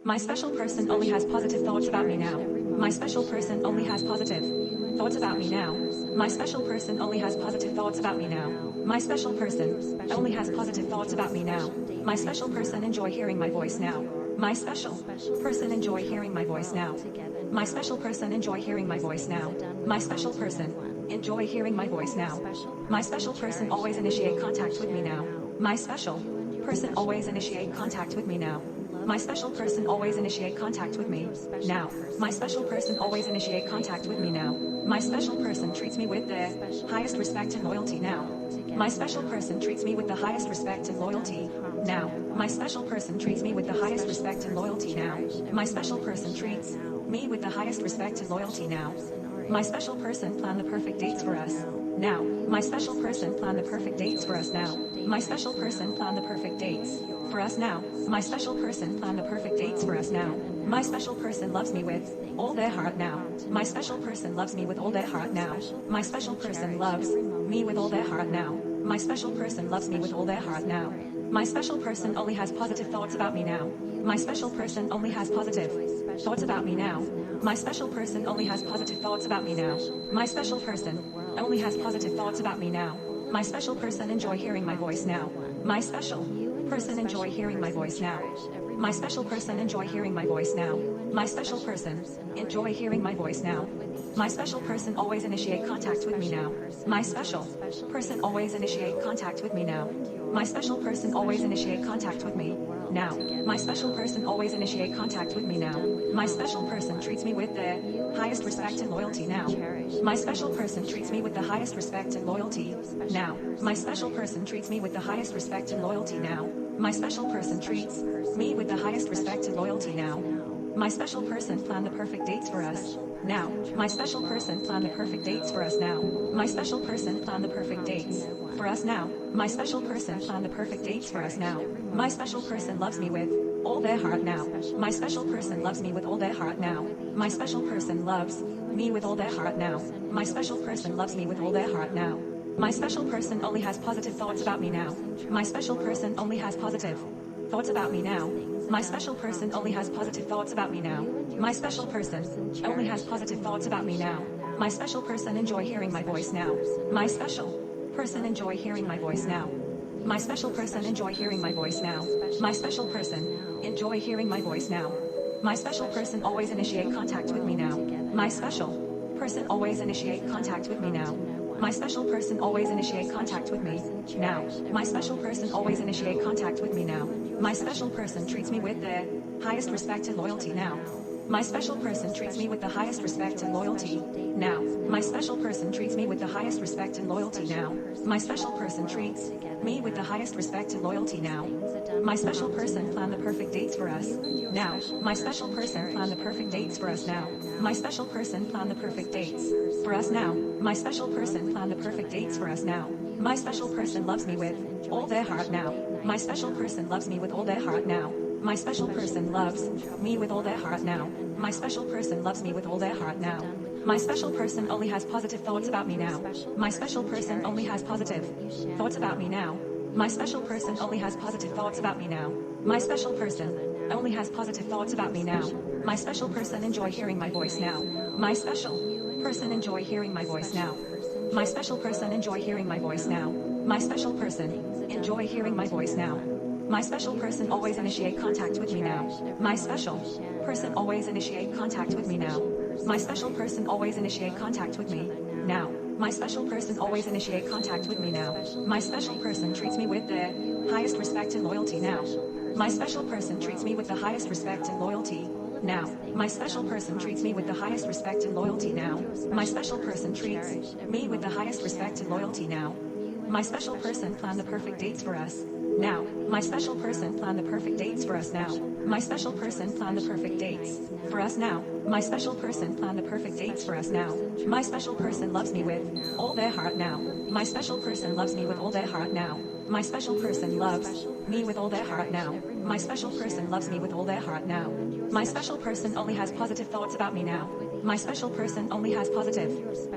My special person only has positive thoughts about me now. My special person only has positive thoughts about me now. My special person only has positive thoughts about me now. My special person only has positive thoughts about me now. My special person enjoy hearing my voice now. My special person enjoy hearing my voice now. My special person enjoy hearing my voice now. My special person enjoy hearing my voice now. My special person always initiate contact with me now. My special person always initiate contact with me now. My special person always initiate contact with me now. My special person always initiate contact with me now. My special person treats me with the highest respect and loyalty now. My special person treats me with the highest respect and loyalty now. My special person treats me with the highest respect and loyalty now. My special person treats me with the highest respect and loyalty now. My special person plan the perfect dates for us now. My special person plan the perfect dates for us now. My special person plan the perfect dates for us now. My special person plan the perfect dates for us now. My special person loves me with all their heart now. My special person loves me with all their heart now. My special person loves me with all their heart now. My special person loves me with all their heart now. My special person only has positive thoughts about me now. My special person only has positive thoughts about me now. My special person only has positive thoughts about me now. My special person only has positive thoughts about me now. My special person enjoy hearing my voice now. My special person enjoy hearing my voice now. My special person enjoy hearing my voice now. My special person enjoy hearing my voice now. My special person always initiate contact with me now. My special person always initiate contact with me now. My special person always initiate contact with me now. My special person always initiate contact with me now. My special person treats me with the highest respect and loyalty now. My special person treats me with the highest respect and loyalty now. My special person treats me with the highest respect and loyalty now. My special person treats me with the highest respect and loyalty now. My special person plan the perfect dates for us now. My special person plan the perfect dates for us now. My special person plan the perfect dates for us now. My special person plan the perfect dates for us now. My special person loves me with all their heart now. My special person loves me with all their heart now. My special person loves me with all their heart now. My special person loves me with all their heart now. My special person only has positive thoughts about me now. My special person only has positive thoughts about me now. My special person only has positive thoughts about me now. My special person only has positive thoughts about me now. My special person enjoy hearing my voice now. My special person enjoy hearing my voice now. My special person enjoy hearing my voice now. My special person enjoy hearing my voice now. My special person always initiate contact with me now. My special person always initiate contact with me now. My special person always initiate contact with me now. My special person always initiate contact with me now. My special person treats me with the highest respect and loyalty now. My special person treats me with the highest respect and loyalty now. My special person treats me with the highest respect and loyalty now. My special person treats me with the highest respect and loyalty now. My special person plan the perfect dates for us now. My special person plan the perfect dates for us now. My special person plan the perfect dates for us now. My special person plan the perfect dates for us now. My special person loves me with all their heart now. My special person loves me with all their heart now. My special person loves me with all their heart now. My special person loves me with all their heart now. My special person only has positive thoughts about me now. My special person only has positive thoughts about me now. My special person only has positive thoughts about me now. My special person only has positive thoughts about me now. My special person enjoy hearing my voice now. My special person enjoy hearing my voice now. My special person enjoy hearing my voice now. My special person enjoy hearing my voice now. My special person always initiate contact with me now. My special person always initiate contact with me now. My special person always initiate contact with me now. My special person always initiate contact with me now. My special person treats me with the highest respect and loyalty now. My special person treats me with the highest respect and loyalty now. My special person treats me with the highest respect and loyalty now. My special person treats me with the highest respect and loyalty now. My special person plan the perfect dates for us now. My special person plan the perfect dates for us now. My special person plan the perfect dates for us now. My special person plan the perfect dates for us now. My special person loves me with all their heart now. My special person loves me with all their heart now. My special person loves me with all their heart now. My special person loves me with all their heart now. My special person only has positive thoughts about me now. My special person only has positive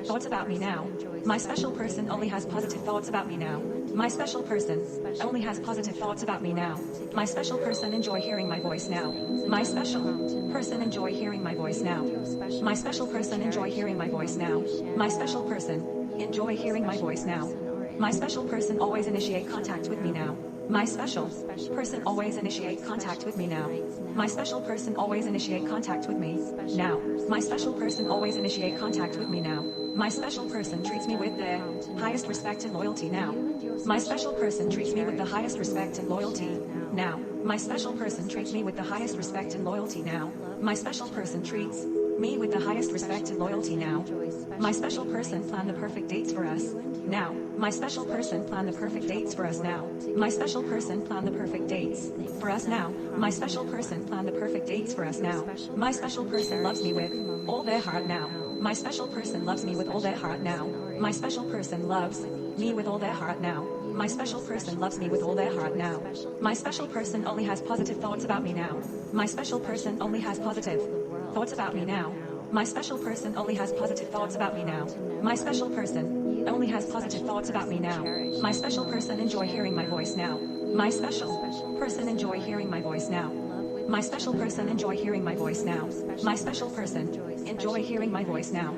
thoughts about me now. My special person only has positive thoughts about me now. My special person only has positive thoughts about me now. My special person enjoy hearing my voice now. My special person enjoy hearing my voice now. My special person enjoy hearing my voice now. My special person enjoy hearing my voice now. My special person always initiate contact with me now. My special person always initiate contact with me now. My special person always initiate contact with me now. My special person always initiate contact with me now. My special person treats me with the highest respect and loyalty now. My special person treats me with the highest respect and loyalty now. My special person treats me with the highest respect and loyalty now. My special person treats me with the highest respect and loyalty now. My special person planned the perfect dates for us now. My special person planned the perfect dates for us now. My special person planned the perfect dates for us now. My special person planned the perfect dates for us now. My special person loves me with all their heart now. My special person loves me with all their heart now. My special person loves me with all their heart now. My special person loves me with all their heart now. My special person only has positive thoughts about me now. My special person only has positive thoughts about me now. My special person only has positive thoughts about me now. My special person only has positive thoughts about me now. My special person enjoy hearing my voice now. My special person enjoy hearing my voice now. My special person enjoy hearing my voice now. My special person enjoy hearing my voice now.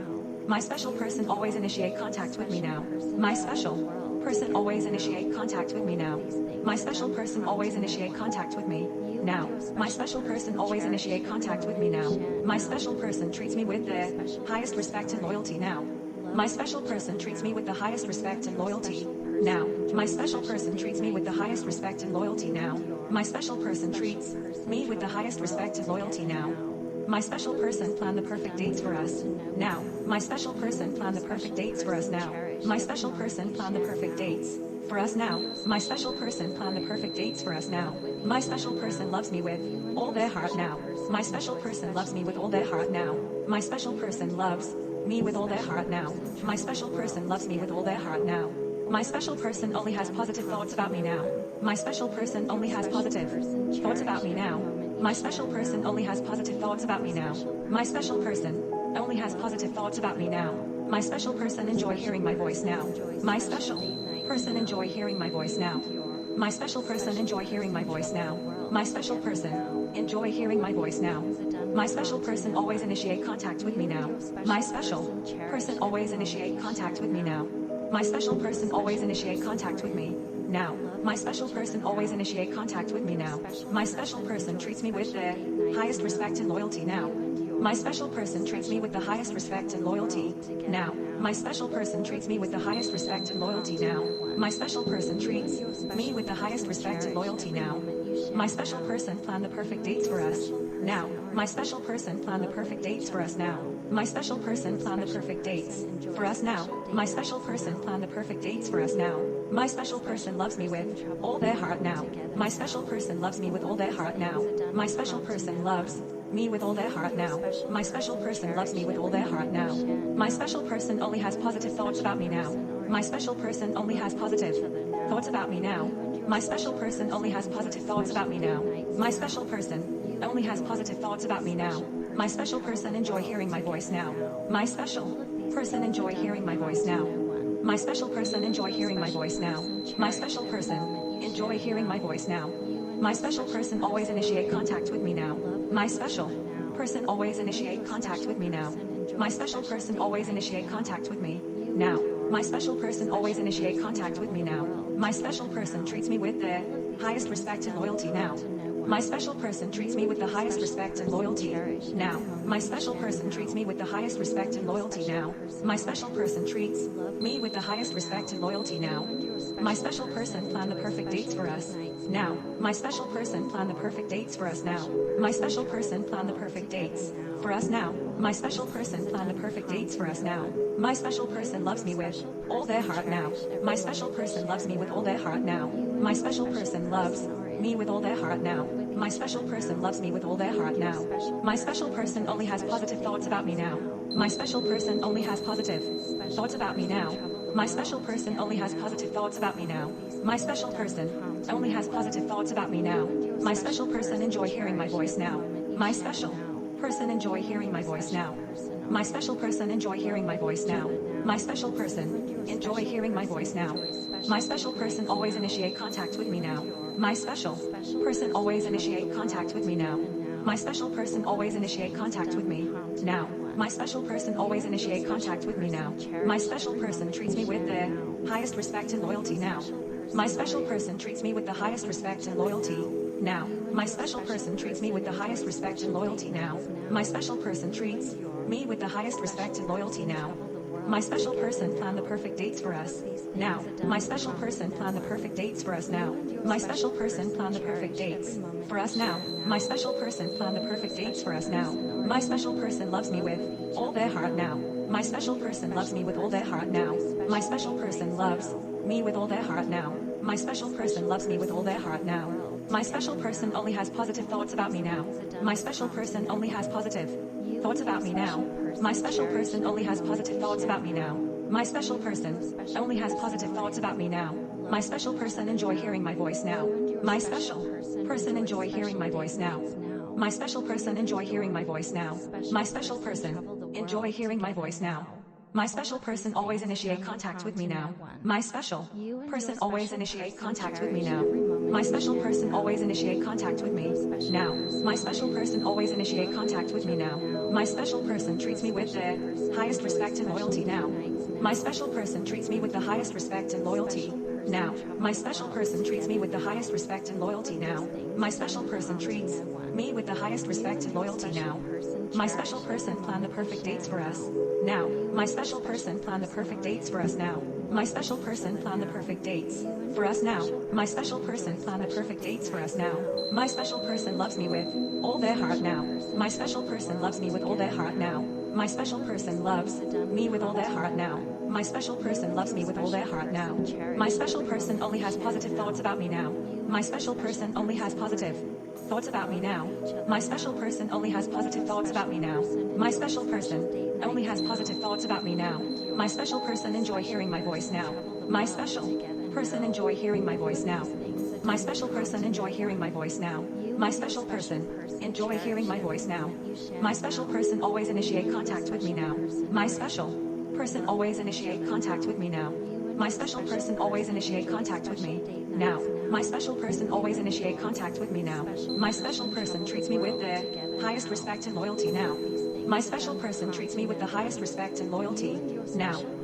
My special person always initiate contact with me now. My special person always initiate contact with me now. My special person always initiate contact with me now. My special person always initiate contact with me now. My special person treats me with the highest respect and loyalty now. My special person treats me with the highest respect and loyalty now. My special person treats me with the highest respect and loyalty now. My special person treats me with the highest respect and loyalty now. My special person planned the perfect dates for us now. My special person planned the perfect dates for us now. My special person planned the perfect dates for us now. My special person planned the perfect dates for us now. My special person loves me with all their heart now. My special person loves me with all their heart now. My special person loves me with all their heart now. My special person loves me with all their heart now. My special person only has positive thoughts about me now. My special person only has positive thoughts about me now. My special person only has positive thoughts about me now. My special person only has positive thoughts about me now. My special person enjoy hearing my voice now. My special person enjoy hearing my voice now. My special person enjoy hearing my voice now. My special person enjoy hearing my voice now. My special person always initiate contact with me now. My special person always initiate contact with me now. My special person always initiate contact with me now. My special person always initiate contact with me now. My special person treats me with the highest respect and loyalty now. My special person treats me with the highest respect and loyalty now. My special person treats me with the highest respect and loyalty now. My special person treats me with the highest respect and loyalty now. My special person planned the perfect dates for us now. My special person planned the perfect dates for us now. My special person planned the perfect dates for us now. My special person planned the perfect dates for us now. My special person loves me with all their heart now. My special person loves me with all their heart now. My special person loves me with all their heart now. My special person loves me with all their heart now. My special person only has positive thoughts about me now. My special person only has positive thoughts about me now. My special person only has positive thoughts about me now. My special person only has positive thoughts about me now. My special person enjoy hearing my voice now. My special person enjoy hearing my voice now. My special person enjoy hearing my voice now. My special person enjoy hearing my voice now. My special person always initiate contact with me now. My special person always initiate contact with me now. My special person always initiate contact with me now. My special person always initiate contact with me now. My special person treats me with the highest respect and loyalty now. My special person treats me with the highest respect and loyalty now. My special person treats me with the highest respect and loyalty now. My special person treats me with the highest respect and loyalty now. My special person planned the perfect dates for us now. My special person planned the perfect dates for us now. My special person planned the perfect dates for us now. My special person planned the perfect dates for us now. My special person loves me with all their heart now. My special person loves me with all their heart now. My special person loves me with all their heart now. My special person loves me with all their heart now. My special person only has positive thoughts about me now. My special person only has positive thoughts about me now. My special person only has positive thoughts about me now. My special person only has positive thoughts about me now. My special person enjoy hearing my voice now. My special person enjoy hearing my voice now. My special person enjoy hearing my voice now. My special person enjoy hearing my voice now. My special person always initiate contact with me now. My special person always initiate contact with me now. My special person always initiate contact with me now. My special person always initiate contact with me now. My special person treats me with the highest respect and loyalty now. My special person treats me with the highest respect and loyalty now. My special person treats me with the highest respect and loyalty now. My special person treats me with the highest respect and loyalty now. My special person planned the perfect dates for us now. My special person planned the perfect dates for us now. My special person planned the perfect dates for us now. My special person planned the perfect dates for us now. My special person loves me with all their heart now. My special person loves me with all their heart now. My special person loves me with all their heart now. My special person loves me with all their heart now. My special person only has positive thoughts about me now. My special person only has positive thoughts about me now. My special person only has positive thoughts about me now. My special person only has positive thoughts about me now. My special person enjoy hearing my voice now. My special person enjoy hearing my voice now. My special person enjoy hearing my voice now. My special person enjoy hearing my voice now. My special person always initiate contact with me now. My special person always initiate contact with me now. My special person always initiate contact with me now. My special person always initiate contact with me now. My special person treats me with the highest respect and loyalty now. My special person treats me with the highest respect and loyalty now. My special person treats me with the highest respect and loyalty now. My special person treats me with the highest respect and loyalty now. My special person planned the perfect dates for us now. My special person planned the perfect dates for us now. My special person planned the perfect dates for us now. My special person planned the perfect dates for us now. My special person loves me with all their heart now. My special person loves me with all their heart now. My special person loves me with all their heart now. My special person loves me with all their heart now. My special person only has positive thoughts about me now. My special person only has positive thoughts about me now. My special person only has positive thoughts about me now. My special person only has positive thoughts about me now. My special person enjoy hearing my voice now. My special person enjoy hearing my voice now. My special person enjoy hearing my voice now. My special person enjoy hearing my voice now. My special person always initiate contact with me now. My special person always initiate contact with me now. My special person always initiate contact with me now. My special person always initiate contact with me now. My special person treats me with the highest respect and loyalty now. My special person treats me with the highest respect and loyalty now.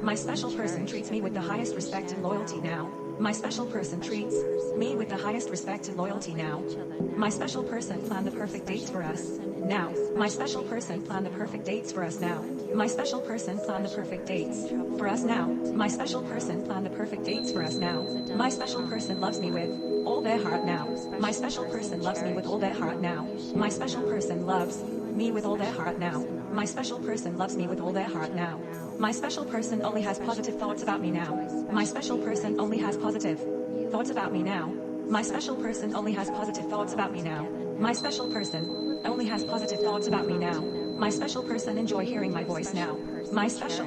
My special person treats me with the highest respect and loyalty now. My special person treats me with the highest respect and loyalty now. My special person planned the perfect dates for us now. My special person planned the perfect dates for us now. My special person planned the perfect dates for us now. My special person planned the perfect dates for us now. My special person loves me with all their heart now. My special person loves me with all their heart now. My special person loves me with all their heart now. My special person loves me with all their heart now. My special person only has positive thoughts about me now. My special person only has positive thoughts about me now. My special person only has positive thoughts about me now. My special person only has positive thoughts about me now. My special person enjoy hearing my voice now. My special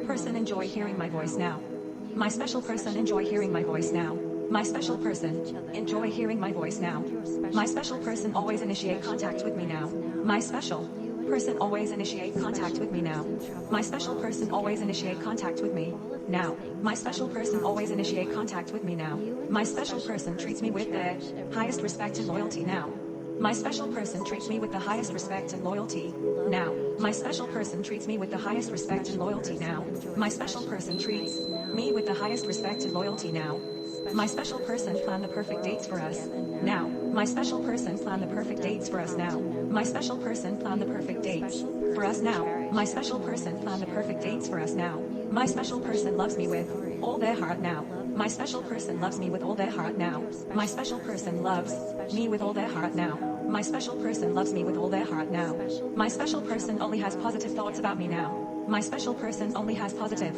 person enjoy hearing my voice now. My special person enjoy hearing my voice now. My special person enjoy hearing my voice now. My special person always initiate contact with me now. My special person always initiate contact with me now. My special person always initiate contact with me now. My special person always initiate contact with me now. My special person treats me with the highest respect and loyalty now. My special person treats me with the highest respect and loyalty now. My special person treats me with the highest respect and loyalty now. My special person treats me with the highest respect and loyalty now. My special person planned the perfect dates for us now. My special person planned the perfect dates for us now. My special person planned the perfect dates for us now. My special person planned the perfect dates for us now. My special person loves me with all their heart now. My special person loves me with all their heart now. My special person loves me with all their heart now. My special person loves me with all their heart now. My special person only has positive thoughts about me now. My special person only has positive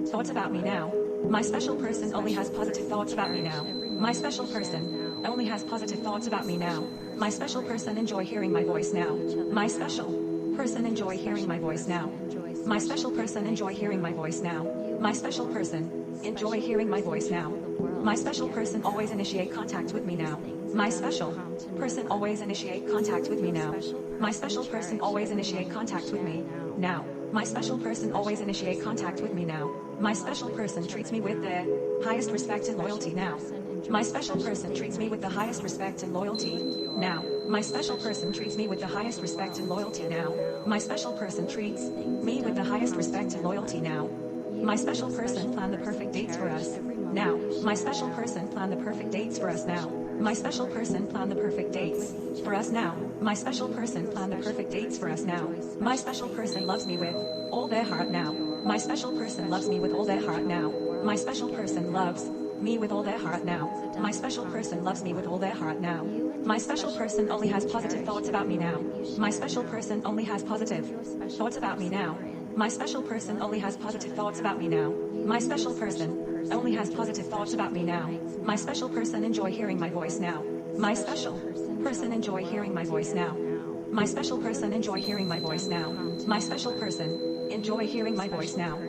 thoughts about me now. My special person only has positive thoughts about me now. My special person only has positive thoughts about me now. My special person enjoy hearing my voice now. My special person enjoy hearing my voice now. My special person enjoy hearing my voice now. My special person enjoy hearing my voice now. My special person always initiate contact with me now. My special person always initiate contact with me now. My special person always initiate contact with me. Now. My special person always initiate contact with me now. My special person treats me with the highest respect and loyalty now. My special person treats me with the highest respect and loyalty now. My special person treats me with the highest respect and loyalty now. My special person treats me with the highest respect and loyalty now. My special person planned the perfect dates for us now. My special person planned the perfect dates for us now. My special person planned the perfect dates for us now. My special person planned the perfect dates for us now. My special person loves me with all their heart now. My special person loves me with all their heart now. My special person loves me with all their heart now. My special person loves me with all their heart now. My special person only has positive thoughts about me now. My special person only has positive thoughts about me now. My special person only has positive thoughts about me now. My special person only has positive thoughts about me now. My special person enjoy hearing my voice now. My special person enjoy hearing my voice now. My special person enjoy hearing my voice now. My special person enjoy hearing my voice now.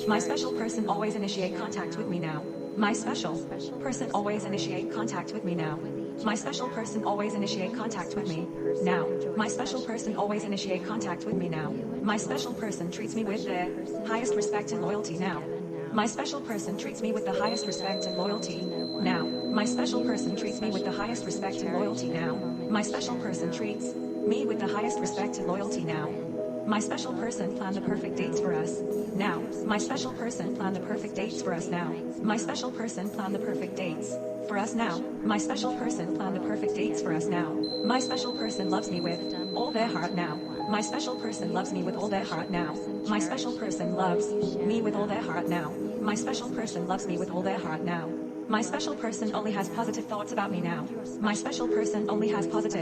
My special person always initiate contact with me now. My special person always initiate contact with me now. My special person always initiate contact with me now. My special person always initiate contact with me now. My special person treats me with the highest respect and loyalty now. My special person treats me with the highest respect and loyalty now. My special person treats me with the highest respect and loyalty now. My special person treats me with the highest respect and loyalty now. My special person planned the perfect dates for us now. My special person planned the perfect dates for us now. My special person planned the perfect dates for us now. My special person planned the perfect dates for us now. My special person loves me with all their heart now. My special person loves me with all their heart now. My special person loves me with all their heart now. My special person loves me with all their heart now. My special person only has positive thoughts about me now. My special person only has positive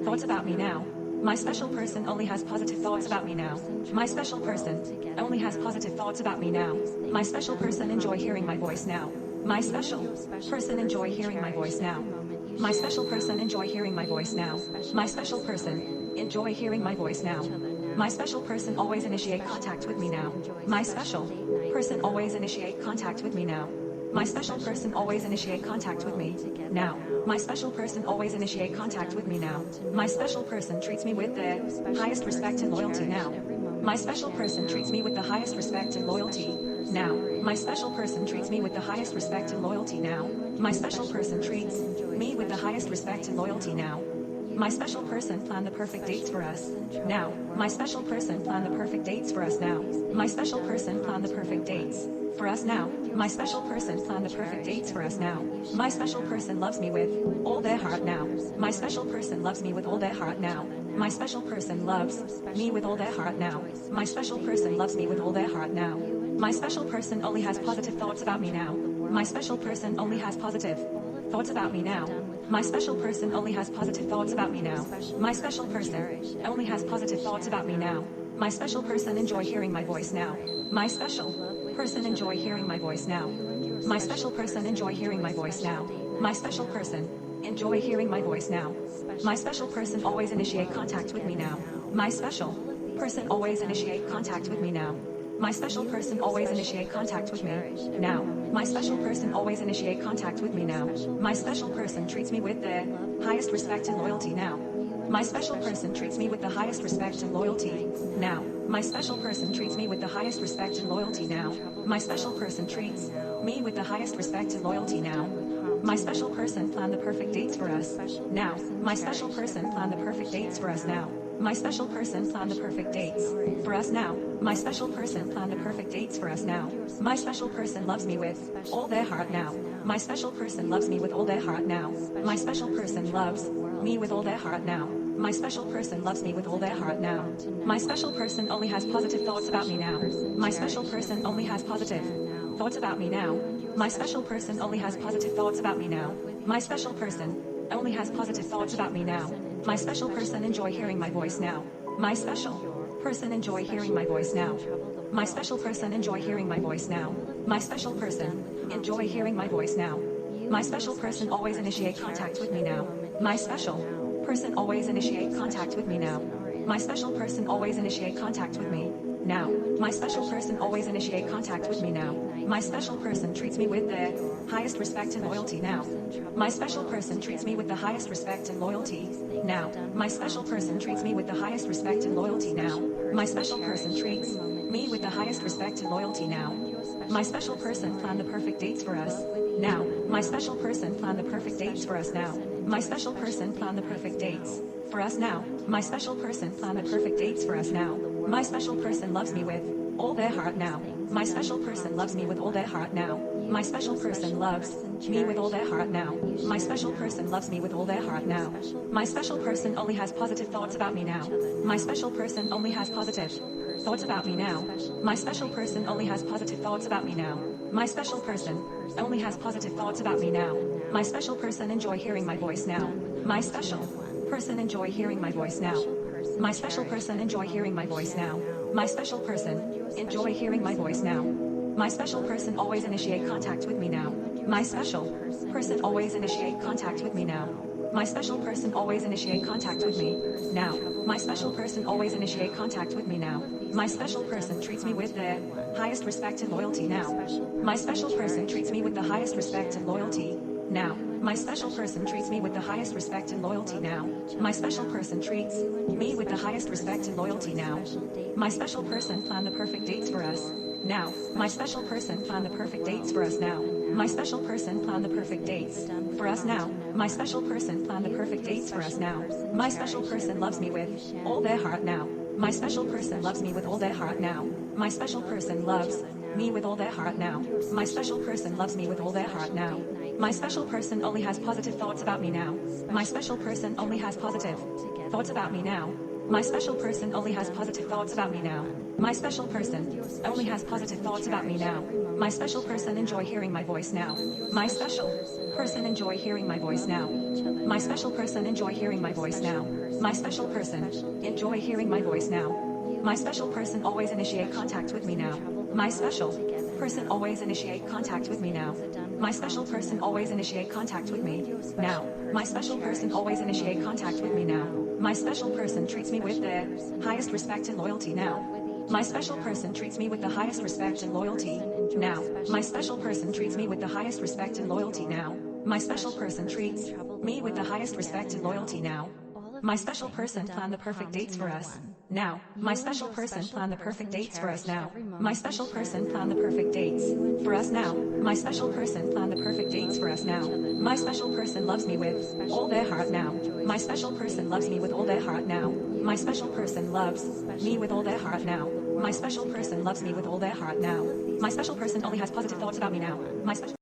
thoughts about me now. My special person only has positive thoughts about me now. My special person only has positive thoughts about me now. My special person enjoy hearing my voice now. My special person enjoy hearing my voice now. My special person enjoy hearing my voice now. My special person enjoy hearing my voice now. My special person always initiate contact with me now. My special person always initiate contact with me now. My special person always initiate contact with me now. My special person always initiate contact with me now. My special person treats me with the highest respect and loyalty now. My special person treats me with the highest respect and loyalty now. My special person treats me with the highest respect and loyalty now. My special person treats me with the highest respect and loyalty now. My special person planned the perfect dates for us now. My special person planned the perfect dates for us now. My special person planned the perfect dates for us now. My special person planned the perfect dates for us now. My special person loves me with all their heart now. My special person loves me with all their heart now. My special person loves me with all their heart now. My special person loves me with all their heart now. My special person only has positive thoughts about me now. My special person only has positive thoughts about me now. My special person only has positive thoughts about me now. My special person only has positive thoughts about me now. My special person enjoy hearing my voice now. My special person enjoy hearing my voice now. My special person enjoy hearing my voice now. My special person enjoy hearing my voice now. My special person always initiate contact with me now. My special person always initiate contact with me now. My special person always initiate contact with me now. My special person always initiate contact with me now. My special person treats me with the highest respect and loyalty now. My special person treats me with the highest respect and loyalty now. My special person treats me with the highest respect and loyalty now. My special person treats me with the highest respect and loyalty now. My special person planned the perfect dates for us now. My special person planned the perfect dates for us now. My special person planned the perfect dates for us now. My special person planned the perfect dates for us now. My special person loves me with all their heart now. My special person loves me with all their heart now. My special person loves me with all their heart now. My special person loves me with all their heart now. My special person only has positive thoughts about me now. My special person only has positive thoughts about me now. My special person only has positive thoughts about me now. My special person only has positive thoughts about me now. My special person enjoy hearing my voice now. My special person enjoy hearing my voice now. My special person enjoy hearing my voice now. My special person enjoy hearing my voice now. My special person always initiate contact with me now. My special person always initiate contact with me now. My special person always initiate contact with me Now, my special person always initiate contact with me now. My special person treats me with the highest respect and loyalty now. My special person treats me with the highest respect and loyalty now. My special person treats me with the highest respect and loyalty now. My special person treats me with the highest respect and loyalty now. My special person planned the perfect dates for us now. My special person planned the perfect dates for us now. My special person planned the perfect dates for us now. My special person planned the perfect dates for us now. My special person loves me with all their heart now. My special person loves me with all their heart now. My special person loves me with all their heart now. My special person loves me with all their heart now. My special person only has positive thoughts about me now. My special person only has positive thoughts about me now. My special person only has positive thoughts about me now. My special person only has positive thoughts about me now. My special person enjoy hearing my voice now. My special person enjoy hearing my voice now. My special person enjoy hearing my voice now. My special person enjoy hearing my voice now. My special person always initiate contact with me now. My special person always initiate contact with me now. My special person always initiate contact with me now. My special person always initiate contact with me now. My special person treats me with the highest respect and loyalty now. My special person treats me with the highest respect and loyalty now. My special person treats me with the highest respect and loyalty now. My special person treats me with the highest respect and loyalty now. My special person planned the perfect dates for us now. My special person planned the perfect dates for us now. My special person planned the perfect dates for us now. My special person planned the perfect dates for us now. My special person loves me with all their heart now. My special person loves me with all their heart now. My special person loves me with all their heart now. My special person loves me with all their heart now. My special person only has positive thoughts about me now. My special person only has positive thoughts about me now. My special person only has positive thoughts about me now. My special person only has positive thoughts about me now. My special person enjoy hearing my voice now. My special person enjoy hearing my voice now. My special person enjoy hearing my voice now. My special person enjoy hearing my voice now. My special person always initiate contact with me now. My special person always initiate contact with me now. My special person always initiate contact with me now. My special person always initiate contact with me now. My special person treats me with the highest respect and loyalty now. My special person treats me with the highest respect and loyalty now. My special person treats me with the highest respect and loyalty now. My special person treats me with the highest respect and loyalty now. My special person planned the perfect dates for us now. My special person planned the perfect dates for us now. My special person planned the perfect dates for us now. My special person planned the perfect dates for us now. My special person loves me with all their heart now. My special person loves me with all their heart now. My special person loves me with all their heart now. My special person loves me with all their heart now. My special person only has positive thoughts about me now. My special